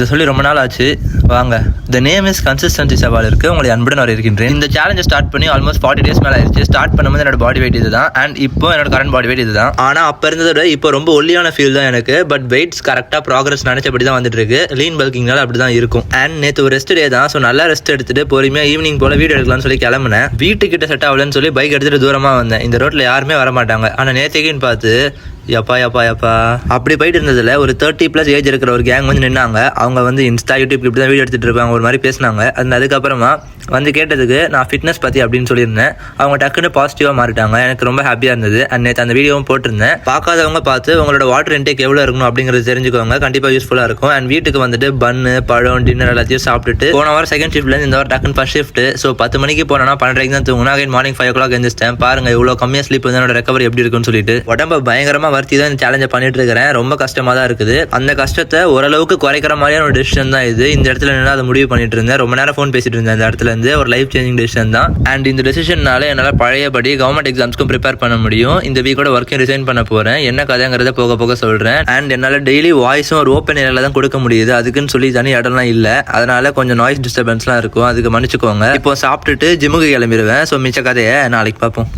இதை சொல்லி ரொம்ப நாள் ஆச்சு. வாங்க. த நேம் இஸ் கன்சிஸ்டன்சி சவால் இருக்கு. உங்களை அன்புடன் இருக்கின்றேன். இந்த சேலஞ்சை ஸ்டார்ட் பண்ணி ஆல்மோஸ்ட் 40 days மேலே ஆயிடுச்சு. ஸ்டார்ட் பண்ணும்போது என்னோட பாடி வெயிட் இதுதான். அண்ட் இப்போ என்னோட கரண்ட் பாடி வெயிட் இதுதான். ஆனால் அப்போ இருந்ததை விட இப்போ ரொம்ப ஒல்லியான ஃபீல் தான் எனக்கு. பட் வெயிட்ஸ் கரெக்டாக ப்ராக்ரஸ் நினைச்சபடி தான் வந்துட்டு இருக்கு. லீன் பல்கிங்னால அப்படி தான் இருக்கும். அண்ட் நேற்று ஒரு ரெஸ்ட் டே தான். ஸோ நல்லா ரெஸ்ட் எடுத்துட்டு பொறுமையாக ஈவினிங் போல வீடியோ எடுக்கலாம்னு சொல்லி கிளம்புனேன். வீட்டுக்கிட்ட செட் ஆகலன்னு சொல்லி பைக் எடுத்துட்டு தூரமாக வந்தேன். இந்த ரோட்டில் யாருமே வர மாட்டாங்க. ஆனால் நேற்றுக்குன்னு பார்த்து யப்பா அப்படி போயிட்டு இருந்ததுல ஒரு 30+ ஏஜ் இருக்கிற ஒரு கேங் வந்து நின்னாங்க. அவங்க வந்து இன்ஸ்டா யூடியூப் இப்படி தான் வீடியோ எடுத்துட்டு இருப்பாங்க ஒரு மாதிரி பேசினாங்க. அதுக்கப்புறமா வந்து கேட்டதுக்கு நான் ஃபிட்னஸ் பற்றி அப்படின்னு சொல்லியிருந்தேன். அவங்க டக்குன்னு பாசிட்டிவாக மாறிட்டாங்க. எனக்கு ரொம்ப ஹாப்பியாக இருந்தது. அண்ட் நேற்று அந்த வீடியோவும் போட்டிருந்தேன். பார்க்காதவங்க பார்த்து உங்களோட வாட்டர் இன்டேக் எவ்வளோ இருக்கணும் அப்படிங்கிறது தெரிஞ்சுக்கோங்க. கண்டிப்பாக யூஸ்ஃபுல்லாக இருக்கும். அண்ட் வீட்டுக்கு வந்துட்டு பன்னு பழம் டின்னர் எல்லாத்தையும் சாப்பிட்டுட்டு போன வாரம் செகண்ட் ஷிஃப்ட்லேருந்து இந்த வாரம் டக்குன்னு ஃபர்ஸ்ட் ஷிஃப்ட். ஸோ 10 மணிக்கு போனோன்னா 12:30 தான் தூங்கினா. Again morning 5 o'clock எழுந்திரிச்சிட்டேன். பாருங்க இவ்வளோ கம்மியாக ஸ்லீப் வந்து என்னோட ரெக்கவரி எப்படி இருக்குன்னு சொல்லிட்டு உடம்பை பயங்கரமாக வருத்தி தான் இந்த சேலஞ்சை பண்ணிட்டு இருக்கிறேன். ரொம்ப கஷ்டமாக தான் இருக்குது. அந்த கஷ்டத்தை ஓரளவுக்கு குறைக்கிற மாதிரியான ஒரு டிசிஷன் தான் இது. இந்த இடத்துல நின்று அதை முடிவு பண்ணிட்டு இருந்தேன். ரொம்ப நேரம் ஃபோன் பேசிட்டு இருந்தேன். இந்த இடத்துல இருந்து ஒரு லைஃப் சேஞ்சிங் டிசிஷன் தான். அண்ட் இந்த டிசிஷனால என்னால் பழையபடி கவர்மெண்ட் எக்ஸாம்ஸ்க்கும் ப்ரிப்பேர் பண்ண முடியும். இந்த வீக்கோட ஒர்க்கையும் ரிசைன் பண்ண போறேன். என்ன கதைங்கிறத போக போக சொல்றேன். அண்ட் என்னால் டெய்லி வாய்ஸும் ஒரு ஓப்பன் ஏரியால தான் கொடுக்க முடியுது. அதுக்குன்னு சொல்லி தனி இடம்லாம் இல்லை. அதனால கொஞ்சம் நாய்ஸ் டிஸ்டர்பன்ஸ்லாம் இருக்கும். அதுக்கு மன்னிச்சுக்கோங்க. இப்போ சாப்பிட்டுட்டு ஜிம்முக்கு கிளம்பிடுவேன். ஸோ மிச்ச கதையை நாளைக்கு பார்ப்போம்.